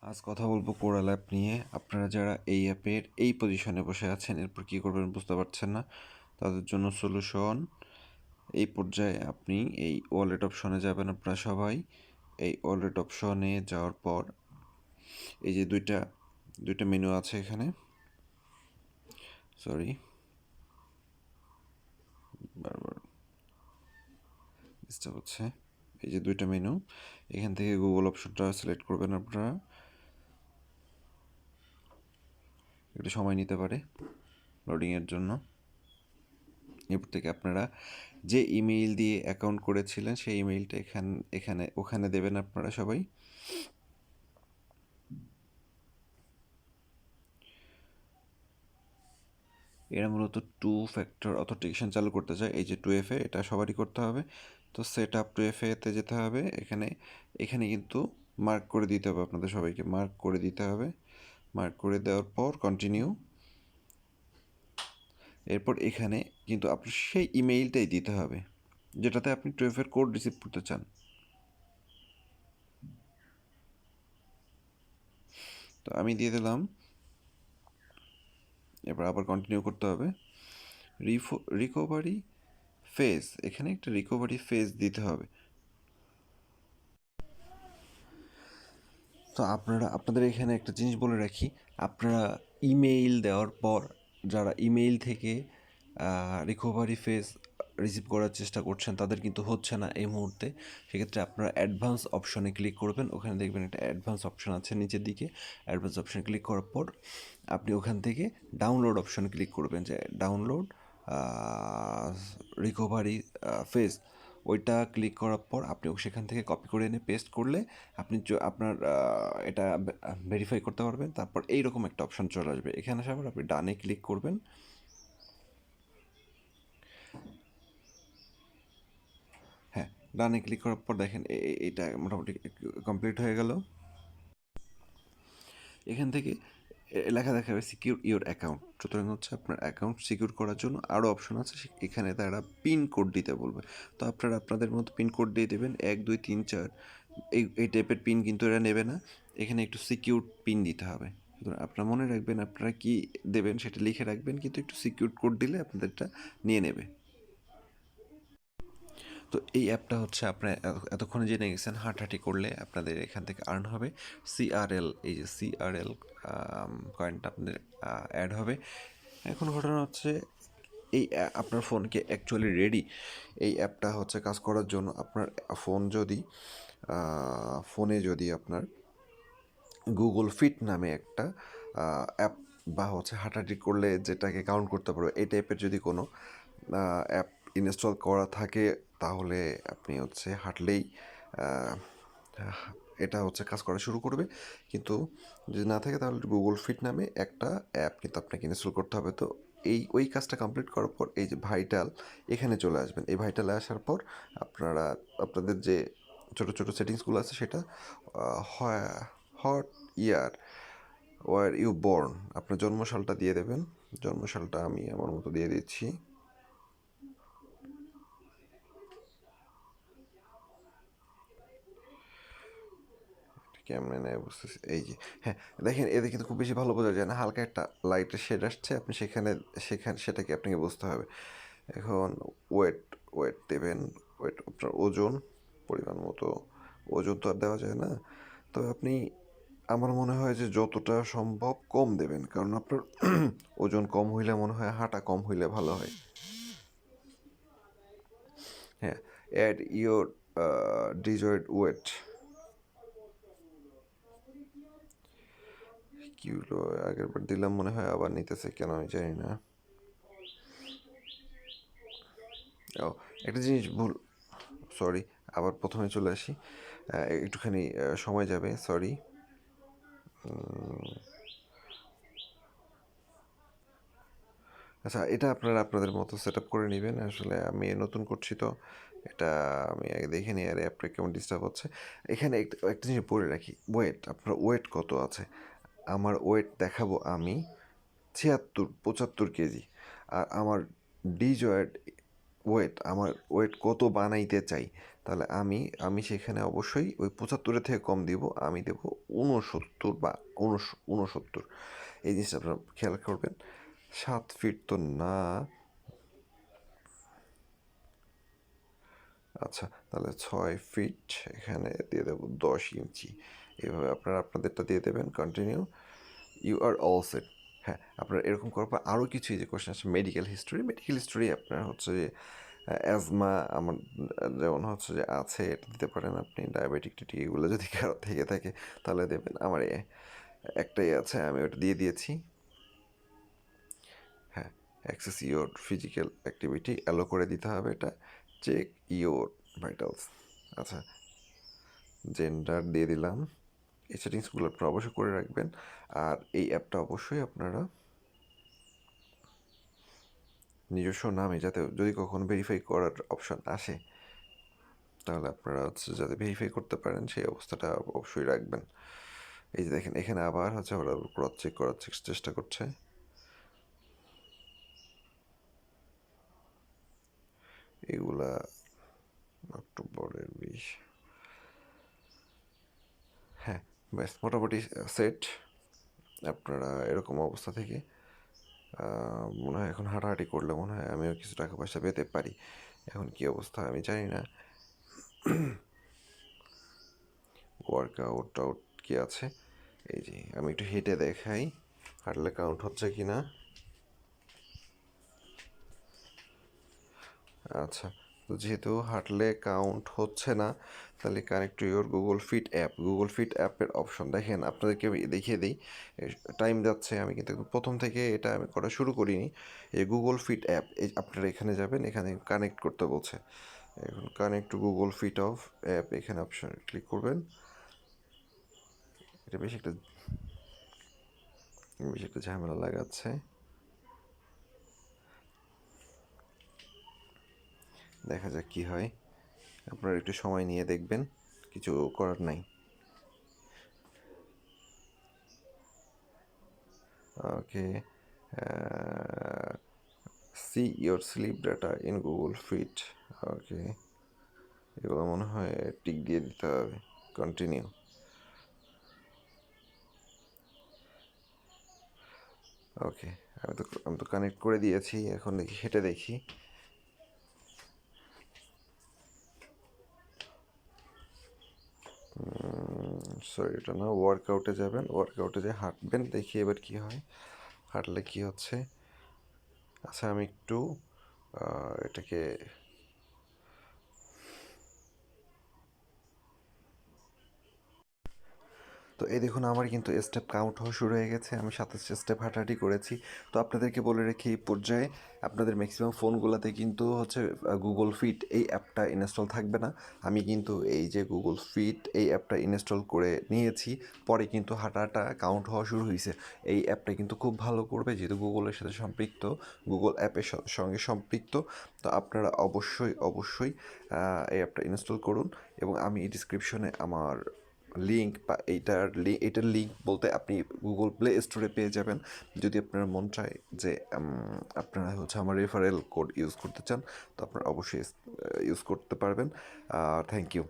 আজ কথা বলবো কোরাল নিয়ে। আপনারা যারা এই অ্যাপের এই পজিশনে বসে আছেন, এরপর কী করবেন বুঝতে পারছেন না, তাদের জন্য সলিউশন। এই পর্যায়ে আপনি এই ওয়ালেট অপশনে যাবেন। আপনারা সবাই এই ওয়ালেট অপশনে যাওয়ার পর এই যে দুইটা মেনু আছে এখানে, সরি বারবার ডিস্টার্ব হচ্ছে। এই যে দুইটা মেনু, এখান থেকে গুগল অপশনটা সিলেক্ট করবেন। আপনারা একটু সময় নিতে পারে লোডিংয়ের জন্য। এরপর থেকে আপনারা যে ইমেইল দিয়ে অ্যাকাউন্ট করেছিলেন সেই ইমেইলটা ওখানে দেবেন আপনারা সবাই। এরা মূলত 2 ফ্যাক্টর অথেন্টিকেশন চালু করতে চায়। এই যে 2FA, এটা সবারই করতে হবে। তো সেট আপ 2FA-তে যেতে হবে। এখানে কিন্তু মার্ক করে দিতে হবে, আপনাদের সবাইকে মার্ক করে দিতে হবে। মার্ক করে দেওয়ার পর কন্টিনিউ। এরপর এখানে কিন্তু আপনার সেই ইমেইলটাই দিতে হবে যেটাতে আপনি 2FA-র কোড রিসিভ করতে চান। তো আমি দিয়ে দিলাম। এবার আবার কন্টিনিউ করতে হবে। রিকভারি ফেজ, এখানে একটা রিকভারি ফেজ দিতে হবে। তো আপনাদের এখানে একটা জিনিস বলে রাখি, আপনারা ইমেইল দেওয়ার পর যারা ইমেইল থেকে রিকভারি ফেজ রিসিভ করার চেষ্টা করছেন তাদের কিন্তু হচ্ছে না এই মুহূর্তে। সেক্ষেত্রে আপনারা অ্যাডভান্স অপশনে ক্লিক করবেন। ওখানে দেখবেন একটা অ্যাডভান্স অপশন আছে নিচের দিকে। অ্যাডভান্স অপশনে ক্লিক করার পর আপনি ওখান থেকে ডাউনলোড অপশনে ক্লিক করবেন, যে ডাউনলোড রিকভারি ফেজ। ওইটা ক্লিক করার পর আপনি সেখান থেকে কপি করে এনে পেস্ট করলে আপনি আপনার এটা ভেরিফাই করতে পারবেন। তারপর এইরকম একটা অপশন চলে আসবে, এখানে আসার পর আপনি ডানে ক্লিক করবেন। হ্যাঁ, ডানে ক্লিক করার পর দেখেন এটা মোটামুটি কমপ্লিট হয়ে গেল। এখান থেকে লেখা দেখাবে সিকিউর ইউর অ্যাকাউন্ট। সুতরাং হচ্ছে আপনার অ্যাকাউন্ট সিকিউর করার জন্য আরও অপশন আছে, এখানে তারা পিন কোড দিতে বলবে। তো আপনারা আপনাদের মতো পিন কোড দিয়ে দেবেন, 1 2 3 4। এই টাইপের পিন কিন্তু এরা নেবে না, এখানে একটু সিকিউর পিন দিতে হবে। সুতরাং আপনারা মনে রাখবেন আপনারা কি দেবেন সেটা লিখে রাখবেন, কিন্তু একটু সিকিউর কোড দিলে আপনাদেরটা নিয়ে নেবে। তো এই অ্যাপটা হচ্ছে আপনারা এতক্ষণে জেনে গেছেন, হাঁটাহাঁটি করলে আপনাদের এখান থেকে আর্ন হবে সিআরএল। এই যে সিআরএল কয়েনটা আপনাদের অ্যাড হবে। এখন ঘটনা হচ্ছে এই আপনার ফোন কি অ্যাকচুয়ালি রেডি এই অ্যাপটা হচ্ছে কাজ করার জন্য? আপনার ফোনে যদি আপনার গুগল ফিট নামে একটা অ্যাপ বা হচ্ছে হাঁটাহাঁটি করলে যেটাকে কাউন্ট করতে পারবে এই টাইপের যদি কোনো অ্যাপ ইনস্টল করা থাকে, তাহলে আপনি হচ্ছে হাঁটলেই এটা হচ্ছে কাজ করা শুরু করবে। কিন্তু যদি না থাকে তাহলে গুগল ফিট নামে একটা অ্যাপ কিন্তু আপনাকে ইনস্টল করতে হবে। তো ওই কাজটা কমপ্লিট করার পর এই যে ভাইটাল, এখানে চলে আসবেন। এই ভাইটালে আসার পর আপনাদের যে ছোটো ছোটো সেটিংসগুলো আছে সেটা what year were you born, আপনার জন্মসালটা দিয়ে দেবেন। জন্মসালটা আমি আমার মতো দিয়ে দিচ্ছি। কেমনে নেয় বুঝতেছি, এই যে হ্যাঁ দেখেন, এতে কিন্তু খুব বেশি ভালো বোঝা যায় না, হালকা একটা লাইটের শেড আসছে। আপনি সেটাকে আপনাকে বুঝতে হবে। এখন ওয়েট ওয়েট দেবেন। ওয়েট আপনার ওজন পরিমাণ মতো, ওজন তো আর দেওয়া যায় না। তবে আপনি, আমার মনে হয় যে যতটা সম্ভব কম দেবেন, কারণ আপনার ওজন কম হইলে মনে হয় হাঁটা কম হইলে ভালো হয়। হ্যাঁ, অ্যাড ইয়োর ডিজয়েড ওয়েট। কি হলো, আগের বার দিলাম মনে হয়, আবার নিতেছে কেন আমি জানি না। ও, একটা জিনিস ভুল, সরি, আবার প্রথমে চলে আসি। একটুখানি সময় যাবে, সরি। আচ্ছা, এটা আপনারা আপনাদের মতো সেট আপ করে নেবেন। আসলে আমি নতুন করছি, তো এটা আমি আগে দেখে নিই আর অ্যাপটা কেমন ডিস্টার্ব হচ্ছে। এখানে একটা জিনিস বলে রাখি, ওয়েট, আপনার ওয়েট কত আছে? আমার ওয়েট দেখাবো আমি 75 কেজি। আর আমার ডিজয়েড আমার ওয়েট কত বানাইতে চাই, তাহলে আমি আমি সেখানে অবশ্যই ওই 75 থেকে কম দিব, আমি দেব 69 বা 69। এই জিনিসটা আপনারা খেয়াল করবেন। 7 ফিট তো না, আচ্ছা তাহলে 6 ফিট, এখানে দিয়ে দেবো 10 ইঞ্চি। এভাবে আপনারা আপনাদেরটা দিয়ে দেবেন, continue, you are all set. হ্যাঁ, আপনার এরকম করার পর আরও কিছু যে কোশ্চেন আছে, মেডিকেল হিস্টোরি আপনার হচ্ছে যে অ্যাজমা আমার যেমন হচ্ছে যে আছে, এটা দিতে পারেন আপনি। ডায়াবেটিক টিটিক এগুলো যদি কারো থেকে থাকে তাহলে দেবেন। আমার একটাই আছে, আমি ওটা দিয়ে দিয়েছি। হ্যাঁ, access your physical activity allow করে দিতে হবে এটা। চেক ইওর ভাইটালস, আচ্ছা জেন্ডার দিয়ে দিলাম। এই সেটিংসগুলো আপনারা অবশ্যই করে রাখবেন। আর এই অ্যাপটা অবশ্যই আপনারা নিজস্ব নামে, যাতে যদি কখনো ভেরিফাই করার অপশান আসে তাহলে আপনারা হচ্ছে যাতে ভেরিফাই করতে পারেন সেই অবস্থাটা অবশ্যই রাখবেন। এই যে দেখেন এখানে আবার হচ্ছে ওরা ক্রস চেক করার চেষ্টা করছে। এগুলা অক্টোবরের 20, হ্যাঁ ব্যাস মোটামুটি সেট। আপনারা এরকম অবস্থা থেকে মনে হয় এখন হাঁটাহাঁটি করলে মনে হয় আমিও কিছু টাকা পয়সা পেতে পারি। এখন কি অবস্থা আমি জানি না। ওয়ার্কআউট আউট কি আছে, এই যে আমি একটু হেঁটে দেখাই হাঁটলে কাউন্ট হচ্ছে কি না। আচ্ছা, তো যেহেতু হাঁটলে কাউন্ট হচ্ছে না, তাহলে connect to your Google Fit অ্যাপের অপশন দেখেন। আপনাদেরকে আমি দেখিয়ে দিই, টাইম যাচ্ছে, আমি কিন্তু প্রথম থেকে এটা আমি করা শুরু করিনি। এই গুগল ফিট অ্যাপ, এই আপনারা এখানে যাবেন, এখানে কানেক্ট করতে বলছে। এখন connect to Google Fit of app, এখানে অপশন ক্লিক করবেন। এটা বেশ একটা ঝামেলা লাগাচ্ছে, দেখা যাক কি হয়। আপনারা একটু সময় নিয়ে দেখবেন, কিছু করার নাই। Okay, see your sleep data in Google fit. Okay, এগুলো মনে হয় টিক দিয়ে দিতে হবে, কন্টিনিউ। ওকে, আমি তো কানেক্ট করে দিয়েছি, এখন দেখি হেঁটে দেখি। সরি, এটা না, ওয়ার্কআউটে যাবেন, ওয়ার্কআউটে যে হাঁটবেন, দেখি এবার কি হয়, হাঁটলে কি হচ্ছে। আচ্ছা আমি একটু এটাকে, তো এই দেখুন আমার কিন্তু স্টেপ কাউন্ট হওয়া শুরু হয়ে গেছে, আমি 27 স্টেপ হাঁটাহাঁটি করেছি। তো আপনাদেরকে বলে রেখে এই পর্যায়ে আপনাদের ম্যাক্সিমাম ফোনগুলোতে কিন্তু হচ্ছে গুগল ফিট এই অ্যাপটা ইনস্টল থাকবে না। আমি কিন্তু এই যে গুগল ফিট এই অ্যাপটা ইনস্টল করে নিয়েছি, পরে কিন্তু হাঁটাটা কাউন্ট হওয়া শুরু হয়েছে। এই অ্যাপটা কিন্তু খুব ভালো করবে, যেহেতু গুগলের সাথে সম্পৃক্ত, গুগল অ্যাপের সঙ্গে সম্পৃক্ত। তো আপনারা অবশ্যই এই অ্যাপটা ইনস্টল করুন। এবং আমি ডিসক্রিপশনে আমার লিঙ্ক বা এইটার লিঙ্ক বলতে আপনি গুগল প্লে স্টোরে পেয়ে যাবেন। যদি আপনার মন চায় যে আপনারা হচ্ছে আমার রেফারেল কোড ইউজ করতে চান, তো আপনারা অবশ্যই ইউজ করতে পারবেন। Thank you.